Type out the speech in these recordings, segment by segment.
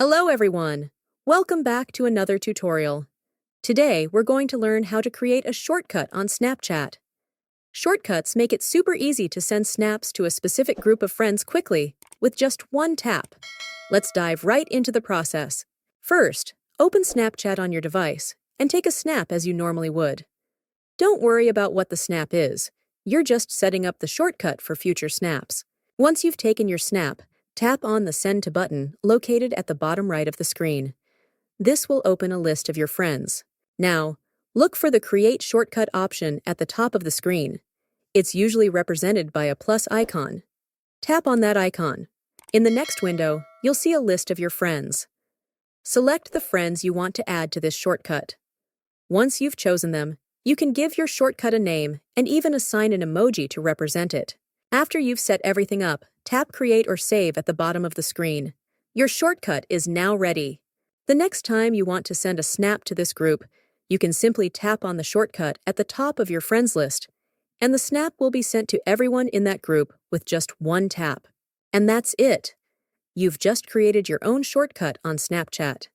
Hello everyone! Welcome back to another tutorial. Today we're going to learn how to create a shortcut on Snapchat. Shortcuts make it super easy to send snaps to a specific group of friends quickly with just one tap. Let's dive right into the process. First, open Snapchat on your device and take a snap as you normally would. Don't worry about what the snap is. You're just setting up the shortcut for future snaps. Once you've taken your snap, tap on the Send to button located at the bottom right of the screen. This will open a list of your friends. Now, look for the Create Shortcut option at the top of the screen. It's usually represented by a plus icon. Tap on that icon. In the next window, you'll see a list of your friends. Select the friends you want to add to this shortcut. Once you've chosen them, you can give your shortcut a name and even assign an emoji to represent it. After you've set everything up, tap Create or Save at the bottom of the screen. Your shortcut is now ready. The next time you want to send a snap to this group, you can simply tap on the shortcut at the top of your friends list, and the snap will be sent to everyone in that group with just one tap. And that's it. You've just created your own shortcut on Snapchat.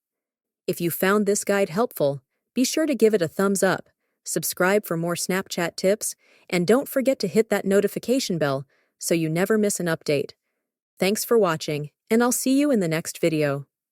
If you found this guide helpful, be sure to give it a thumbs up, subscribe for more Snapchat tips, and don't forget to hit that notification bell so you never miss an update. Thanks for watching, and I'll see you in the next video.